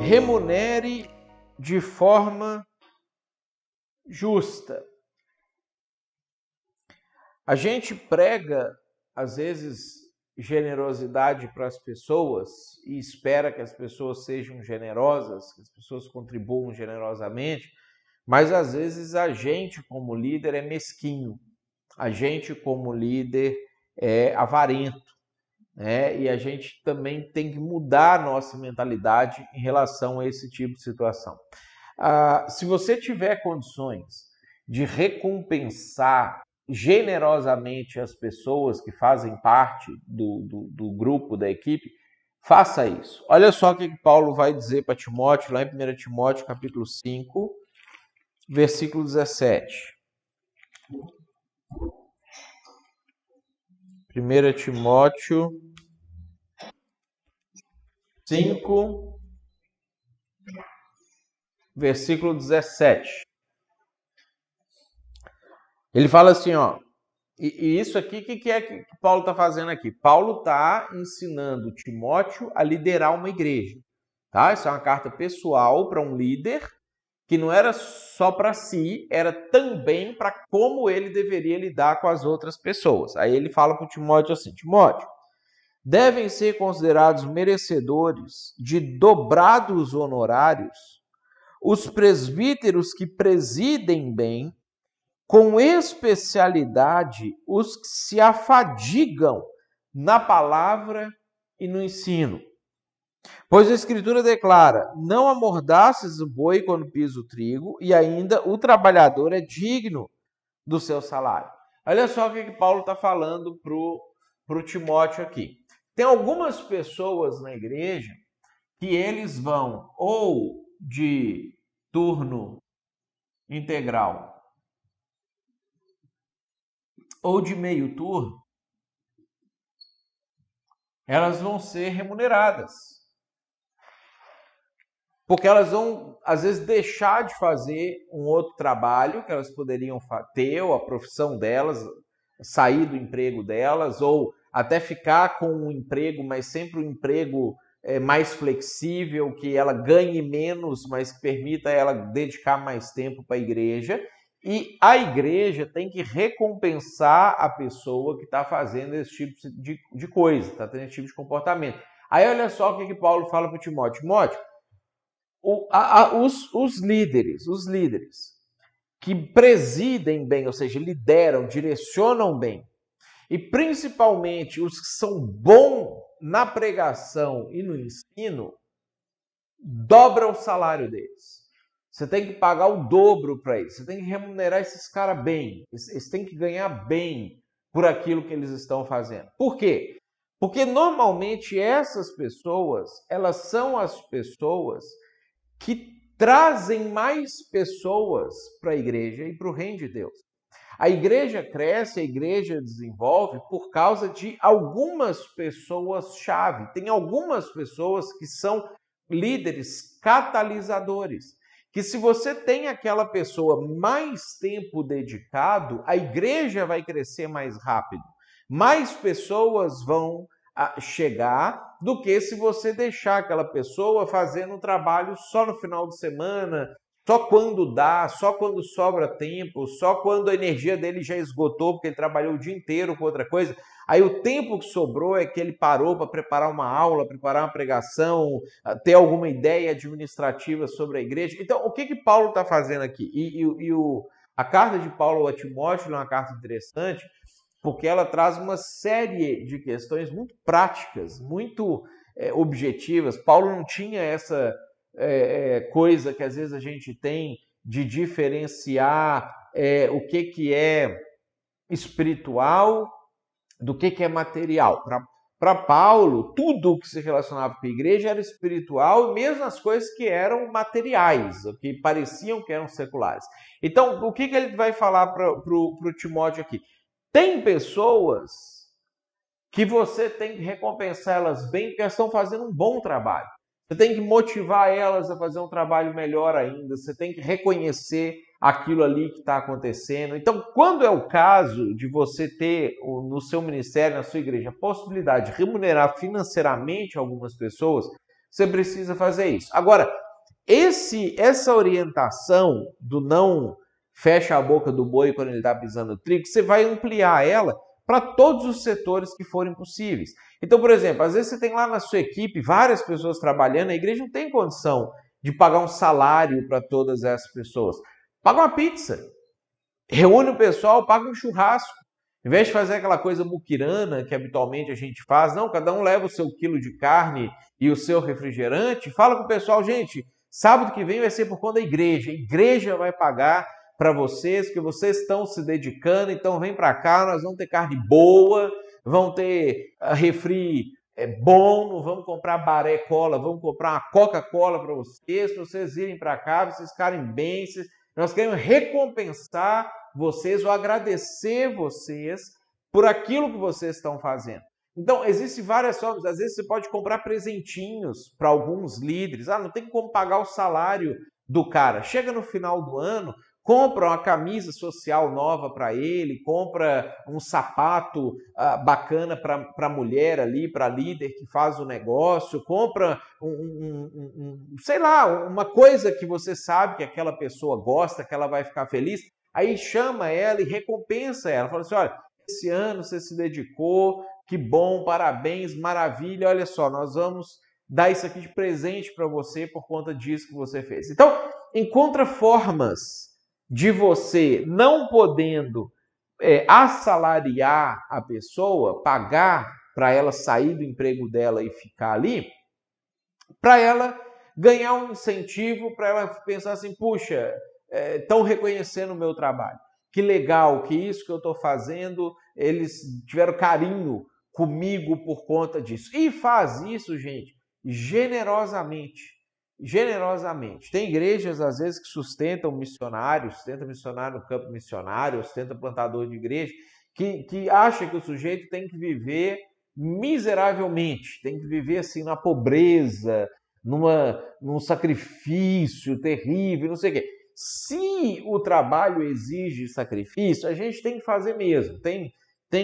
remunere de forma justa. A gente prega, às vezes, generosidade para as pessoas e espera que as pessoas sejam generosas, que as pessoas contribuam generosamente, mas às vezes a gente como líder é mesquinho, a gente como líder é avarento, né? E a gente também tem que mudar a nossa mentalidade em relação a esse tipo de situação. Se você tiver condições de recompensar generosamente as pessoas que fazem parte do grupo, da equipe, faça isso. Olha só o que Paulo vai dizer para Timóteo, lá em 1 Timóteo, capítulo 5, versículo 17. 1 Timóteo 5, versículo 17. Ele fala assim, ó, e isso aqui, o que é que Paulo está fazendo aqui? Paulo está ensinando Timóteo a liderar uma igreja, tá? Isso é uma carta pessoal para um líder, que não era só para si, era também para como ele deveria lidar com as outras pessoas. Aí ele fala para o Timóteo assim, Timóteo, devem ser considerados merecedores de dobrados honorários os presbíteros que presidem bem, com especialidade os que se afadigam na palavra e no ensino. Pois a Escritura declara, não amordaces o boi quando pisa o trigo, e ainda o trabalhador é digno do seu salário. Olha só o que Paulo está falando para o Timóteo aqui. Tem algumas pessoas na igreja que eles vão ou de turno integral ou de meio turno, elas vão ser remuneradas. Porque elas vão, às vezes, deixar de fazer um outro trabalho que elas poderiam ter, ou a profissão delas, sair do emprego delas, ou até ficar com um emprego, mas sempre um emprego mais flexível, que ela ganhe menos, mas que permita ela dedicar mais tempo para a igreja. E a igreja tem que recompensar a pessoa que está fazendo esse tipo de coisa, está tendo esse tipo de comportamento. Aí olha só o que Paulo fala para o Timóteo. Timóteo, os líderes que presidem bem, ou seja, lideram, direcionam bem, e principalmente os que são bons na pregação e no ensino, dobra o salário deles. Você tem que pagar o dobro para eles. Você tem que remunerar esses caras bem. Eles têm que ganhar bem por aquilo que eles estão fazendo. Por quê? Porque normalmente essas pessoas, elas são as pessoas que trazem mais pessoas para a igreja e para o reino de Deus. A igreja cresce, a igreja desenvolve por causa de algumas pessoas-chave. Tem algumas pessoas que são líderes catalisadores, que se você tem aquela pessoa mais tempo dedicado, a igreja vai crescer mais rápido. Mais pessoas vão chegar do que se você deixar aquela pessoa fazendo um trabalho só no final de semana, só quando dá, só quando sobra tempo, só quando a energia dele já esgotou, porque ele trabalhou o dia inteiro com outra coisa. Aí o tempo que sobrou é que ele parou para preparar uma aula, preparar uma pregação, ter alguma ideia administrativa sobre a igreja. Então, o que Paulo está fazendo aqui? A carta de Paulo a Timóteo é uma carta interessante, porque ela traz uma série de questões muito práticas, muito objetivas. Paulo não tinha essa coisa que às vezes a gente tem de diferenciar o que é espiritual do que é material. Para Paulo, tudo o que se relacionava com a igreja era espiritual, mesmo as coisas que eram materiais, o que pareciam que eram seculares. Então, o que ele vai falar para o Timóteo aqui? Tem pessoas que você tem que recompensar elas bem, porque elas estão fazendo um bom trabalho. Você tem que motivar elas a fazer um trabalho melhor ainda, você tem que reconhecer aquilo ali que está acontecendo. Então, quando é o caso de você ter no seu ministério, na sua igreja, a possibilidade de remunerar financeiramente algumas pessoas, você precisa fazer isso. Agora, essa orientação do não fecha a boca do boi quando ele está pisando no trigo, você vai ampliar ela para todos os setores que forem possíveis. Então, por exemplo, às vezes você tem lá na sua equipe várias pessoas trabalhando, a igreja não tem condição de pagar um salário para todas essas pessoas. Paga uma pizza, reúne o pessoal, paga um churrasco. Em vez de fazer aquela coisa muquirana que habitualmente a gente faz, não, cada um leva o seu quilo de carne e o seu refrigerante, fala com o pessoal, gente, sábado que vem vai ser por conta da igreja, a igreja vai pagar para vocês, que vocês estão se dedicando, então vem para cá, nós vamos ter carne boa, vão ter refri bom, não vamos comprar baré cola, vamos comprar uma Coca-Cola para vocês irem para cá, vocês ficarem bem, nós queremos recompensar vocês ou agradecer vocês por aquilo que vocês estão fazendo. Então, existem várias formas. Às vezes você pode comprar presentinhos para alguns líderes. Não tem como pagar o salário do cara. Chega no final do ano, compra uma camisa social nova para ele, compra um sapato bacana para a mulher ali, para a líder que faz o negócio, compra sei lá, uma coisa que você sabe que aquela pessoa gosta, que ela vai ficar feliz. Aí chama ela e recompensa ela. Fala assim, olha, esse ano você se dedicou, que bom, parabéns, maravilha, olha só, nós vamos dar isso aqui de presente para você por conta disso que você fez. Então, encontra formas de você, não podendo assalariar a pessoa, pagar para ela sair do emprego dela e ficar ali, para ela ganhar um incentivo, para ela pensar assim, puxa, estão reconhecendo o meu trabalho. Que legal, que isso que eu estou fazendo, eles tiveram carinho comigo por conta disso. E faz isso, gente, generosamente. Generosamente. Tem igrejas, às vezes, que sustentam missionários, sustentam missionário no campo missionário, sustentam plantador de igreja, que acha que o sujeito tem que viver miseravelmente, tem que viver assim na pobreza, num sacrifício terrível, não sei o quê. Se o trabalho exige sacrifício, a gente tem que fazer mesmo, tem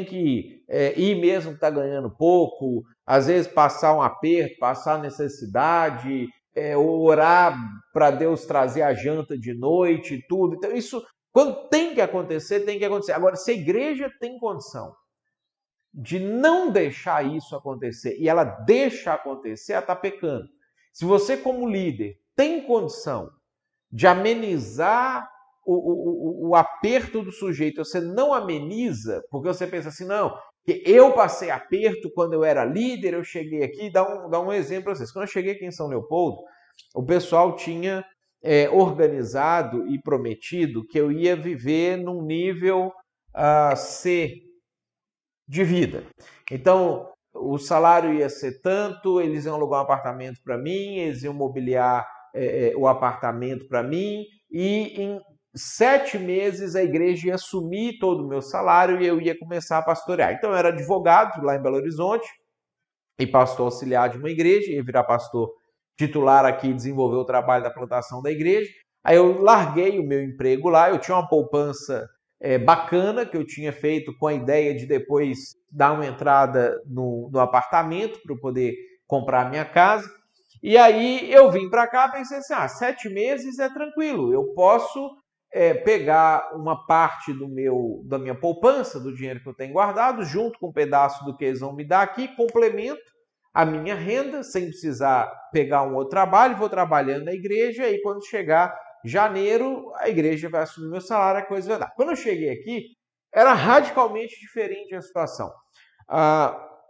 que ir mesmo que está ganhando pouco, às vezes passar um aperto, passar necessidade, orar para Deus trazer a janta de noite e tudo. Então isso, quando tem que acontecer, tem que acontecer. Agora, se a igreja tem condição de não deixar isso acontecer e ela deixa acontecer, ela está pecando. Se você como líder tem condição de amenizar o aperto do sujeito, você não ameniza, porque você pensa assim, não, que eu passei aperto quando eu era líder, eu cheguei aqui, dá um exemplo para vocês. Quando eu cheguei aqui em São Leopoldo, o pessoal tinha organizado e prometido que eu ia viver num nível C de vida. Então, o salário ia ser tanto, eles iam alugar um apartamento para mim, eles iam mobiliar o apartamento para mim, e em 7 meses a igreja ia assumir todo o meu salário e eu ia começar a pastorear. Então eu era advogado lá em Belo Horizonte e pastor auxiliar de uma igreja, ia virar pastor titular aqui e desenvolver o trabalho da plantação da igreja. Aí eu larguei o meu emprego lá, eu tinha uma poupança bacana que eu tinha feito com a ideia de depois dar uma entrada no apartamento para eu poder comprar a minha casa. E aí eu vim para cá e pensei assim, 7 meses é tranquilo, eu posso pegar uma parte da minha poupança, do dinheiro que eu tenho guardado, junto com um pedaço do que eles vão me dar aqui, complemento a minha renda, sem precisar pegar um outro trabalho, vou trabalhando na igreja e quando chegar janeiro, a igreja vai assumir meu salário, a coisa vai dar. Quando eu cheguei aqui, era radicalmente diferente a situação.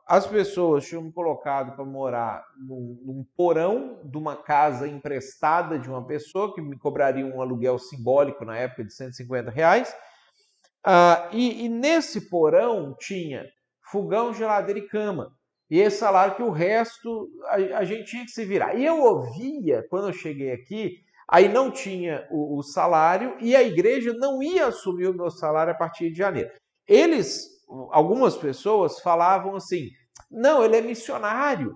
As pessoas tinham me colocado para morar num porão de uma casa emprestada de uma pessoa que me cobraria um aluguel simbólico na época de R$150. E nesse porão tinha fogão, geladeira e cama. E esse salário que o resto a gente tinha que se virar. E eu ouvia, quando eu cheguei aqui, aí não tinha o salário e a igreja não ia assumir o meu salário a partir de janeiro. Algumas pessoas falavam assim, não, ele é missionário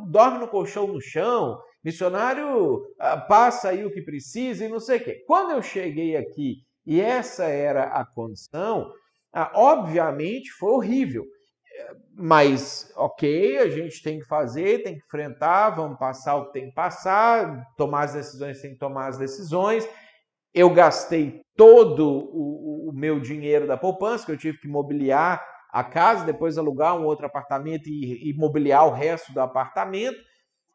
dorme no colchão no chão, missionário passa aí o que precisa e não sei o quê. Quando eu cheguei aqui e essa era a condição, obviamente foi horrível. Mas, ok, a gente tem que fazer, tem que enfrentar, vamos passar o que tem que passar, tomar as decisões, tem que tomar as decisões. Eu gastei todo o meu dinheiro da poupança, que eu tive que mobiliar a casa, depois alugar um outro apartamento e mobiliar o resto do apartamento.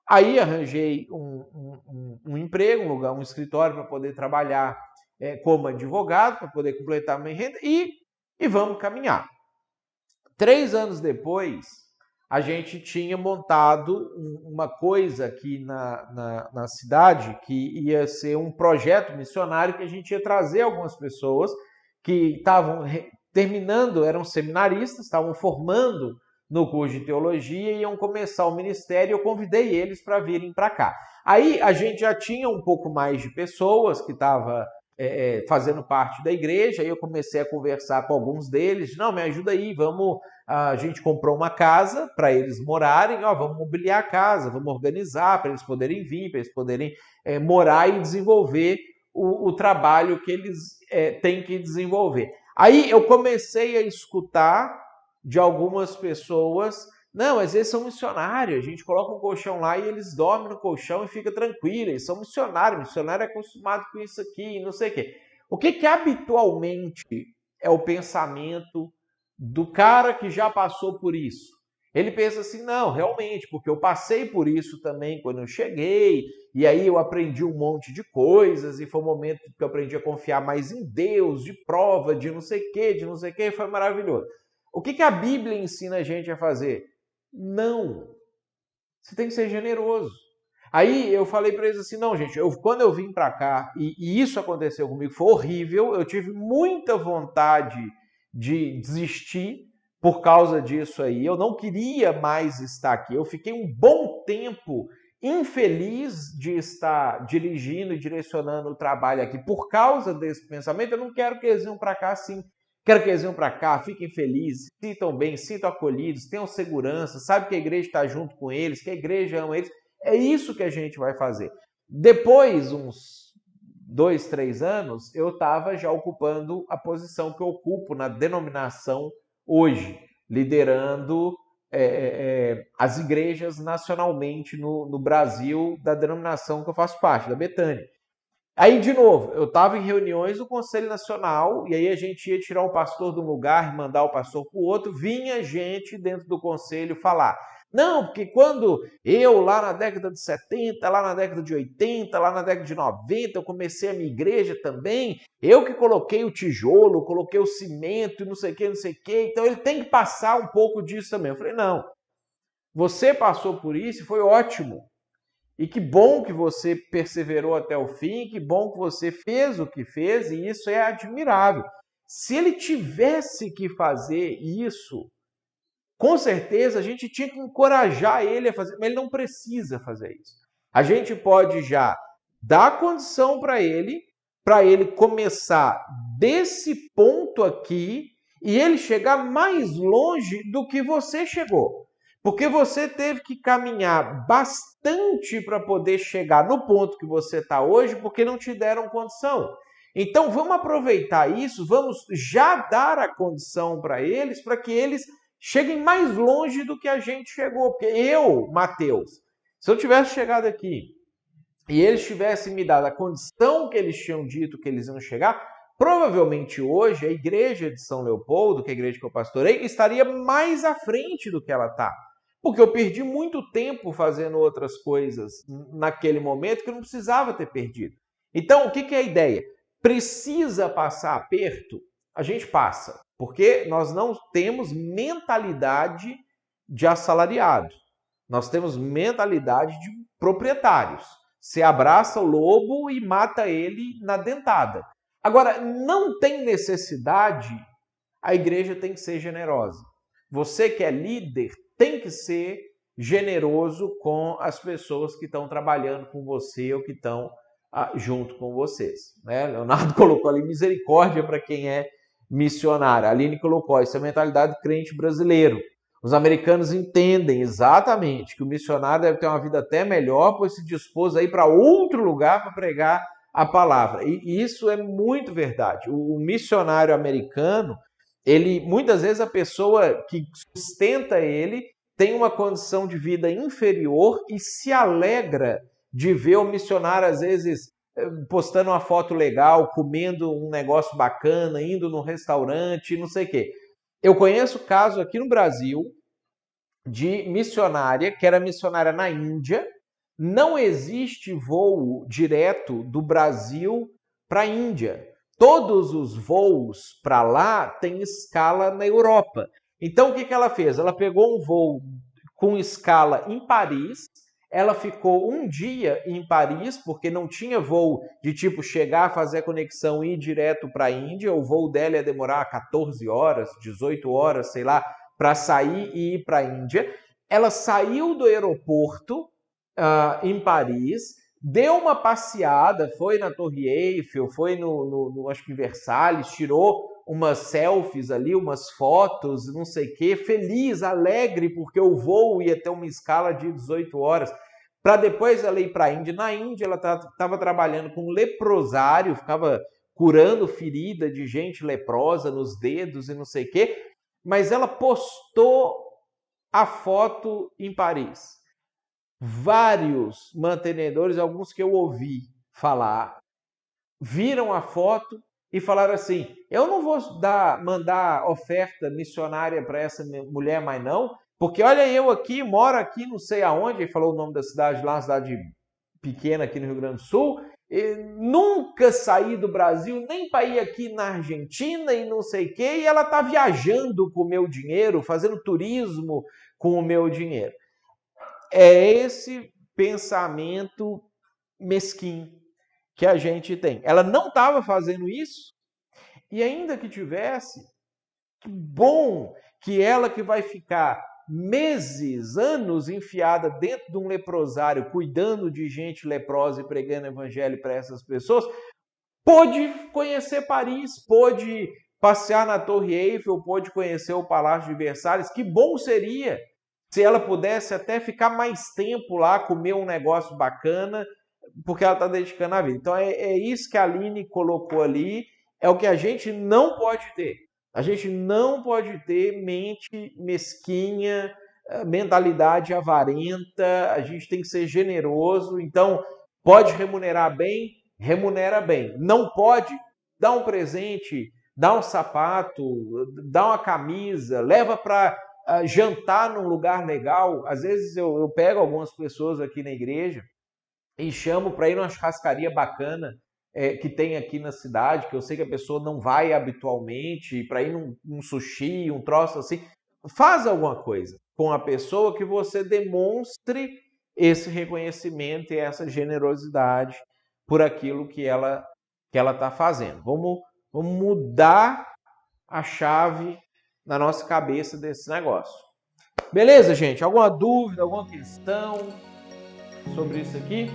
Aí arranjei um emprego, um escritório para poder trabalhar como advogado, para poder completar minha renda e vamos caminhar. 3 anos depois, a gente tinha montado uma coisa aqui na cidade que ia ser um projeto missionário que a gente ia trazer algumas pessoas que estavam terminando, eram seminaristas, estavam formando no curso de teologia e iam começar o ministério. Eu convidei eles para virem para cá. Aí a gente já tinha um pouco mais de pessoas que estavam fazendo parte da igreja, aí eu comecei a conversar com alguns deles, não, me ajuda aí, a gente comprou uma casa para eles morarem, vamos mobiliar a casa, vamos organizar para eles poderem vir, para eles poderem morar e desenvolver o trabalho que eles têm que desenvolver. Aí eu comecei a escutar de algumas pessoas, não, mas eles são missionários, a gente coloca um colchão lá e eles dormem no colchão e fica tranquilo, eles são missionários, missionário é acostumado com isso aqui, não sei o quê. O que habitualmente é o pensamento do cara que já passou por isso? Ele pensa assim, não, realmente, porque eu passei por isso também quando eu cheguei, e aí eu aprendi um monte de coisas, e foi um momento que eu aprendi a confiar mais em Deus, de prova, de não sei o quê, foi maravilhoso. O que a Bíblia ensina a gente a fazer? Não. Você tem que ser generoso. Aí eu falei para eles assim, não, gente, quando eu vim para cá, e isso aconteceu comigo, foi horrível, eu tive muita vontade de desistir por causa disso aí, eu não queria mais estar aqui, eu fiquei um bom tempo infeliz de estar dirigindo e direcionando o trabalho aqui por causa desse pensamento. Eu não quero que eles venham para cá assim. Quero que eles venham para cá, fiquem felizes, sintam bem, sintam acolhidos, tenham segurança, sabe que a igreja está junto com eles, que a igreja ama eles. É isso que a gente vai fazer. Depois, uns 2, 3 anos, eu estava já ocupando a posição que eu ocupo na denominação hoje, liderando as igrejas nacionalmente no Brasil da denominação que eu faço parte, da Betânia. Aí, de novo, eu estava em reuniões do Conselho Nacional, e aí a gente ia tirar o pastor de um lugar e mandar o pastor para o outro, vinha gente dentro do conselho falar, não, porque quando eu, lá na década de 70, lá na década de 80, lá na década de 90, eu comecei a minha igreja também, eu que coloquei o tijolo, coloquei o cimento, não sei o que, então ele tem que passar um pouco disso também. Eu falei, não, você passou por isso e foi ótimo. E que bom que você perseverou até o fim, que bom que você fez o que fez, e isso é admirável. Se ele tivesse que fazer isso, com certeza a gente tinha que encorajar ele a fazer, mas ele não precisa fazer isso. A gente pode já dar condição para ele começar desse ponto aqui e ele chegar mais longe do que você chegou. Porque você teve que caminhar bastante para poder chegar no ponto que você está hoje, porque não te deram condição. Então vamos aproveitar isso, vamos já dar a condição para que eles cheguem mais longe do que a gente chegou. Porque eu, Mateus, se eu tivesse chegado aqui e eles tivessem me dado a condição que eles tinham dito que eles iam chegar, provavelmente hoje a igreja de São Leopoldo, que é a igreja que eu pastorei, estaria mais à frente do que ela está. Porque eu perdi muito tempo fazendo outras coisas naquele momento que eu não precisava ter perdido. Então, o que é a ideia? Precisa passar aperto? A gente passa, porque nós não temos mentalidade de assalariado. Nós temos mentalidade de proprietários. Você abraça o lobo e mata ele na dentada. Agora, não tem necessidade, a igreja tem que ser generosa. Você que é líder tem que ser generoso com as pessoas que estão trabalhando com você ou que estão junto com vocês. Né? Leonardo colocou ali misericórdia para quem é missionário. A Aline colocou, isso é a mentalidade do crente brasileiro. Os americanos entendem exatamente que o missionário deve ter uma vida até melhor, pois se dispôs a ir para outro lugar para pregar a palavra. E isso é muito verdade. O missionário americano, muitas vezes a pessoa que sustenta ele tem uma condição de vida inferior e se alegra de ver o missionário, às vezes, postando uma foto legal, comendo um negócio bacana, indo num restaurante, não sei o quê. Eu conheço caso aqui no Brasil de missionária, que era missionária na Índia. Não existe voo direto do Brasil para a Índia. Todos os voos para lá têm escala na Europa. Então, o que ela fez? Ela pegou um voo com escala em Paris, ela ficou um dia em Paris, porque não tinha voo de tipo chegar, fazer a conexão e ir direto para a Índia. O voo dela ia demorar 14 horas, 18 horas, sei lá, para sair e ir para a Índia. Ela saiu do aeroporto em Paris, deu uma passeada, foi na Torre Eiffel, foi no acho que Versalhes, tirou umas selfies ali, umas fotos, não sei o quê, feliz, alegre, porque o voo ia ter uma escala de 18 horas, para depois ela ir para a Índia. Na Índia ela estava trabalhando com leprosário, ficava curando ferida de gente leprosa nos dedos e não sei o quê, mas ela postou a foto em Paris. Vários mantenedores, alguns que eu ouvi falar, viram a foto e falaram assim: eu não vou mandar oferta missionária para essa mulher mais não, porque olha, eu aqui, moro aqui, não sei aonde, ele falou o nome da cidade lá, uma cidade pequena aqui no Rio Grande do Sul, nunca saí do Brasil, nem para ir aqui na Argentina e não sei o quê, e ela está viajando com o meu dinheiro, fazendo turismo com o meu dinheiro. É esse pensamento mesquinho que a gente tem. Ela não estava fazendo isso, e ainda que tivesse, que bom que ela, que vai ficar meses, anos enfiada dentro de um leprosário, cuidando de gente leprosa e pregando evangelho para essas pessoas, pôde conhecer Paris, pôde passear na Torre Eiffel, pôde conhecer o Palácio de Versalhes. Que bom seria se ela pudesse até ficar mais tempo lá, comer um negócio bacana, porque ela está dedicando a vida. Então é isso que a Aline colocou ali, é o que a gente não pode ter. A gente não pode ter mente mesquinha, mentalidade avarenta, a gente tem que ser generoso. Então, pode remunerar bem, remunera bem. Não pode, dá um presente, dá um sapato, dá uma camisa, leva para jantar num lugar legal. Às vezes eu pego algumas pessoas aqui na igreja e chamo para ir numa churrascaria bacana que tem aqui na cidade, que eu sei que a pessoa não vai habitualmente, para ir num sushi, um troço assim. Faz alguma coisa com a pessoa que você demonstre esse reconhecimento e essa generosidade por aquilo que ela está fazendo. Vamos mudar a chave na nossa cabeça desse negócio. Beleza, gente? Alguma dúvida, alguma questão sobre isso aqui?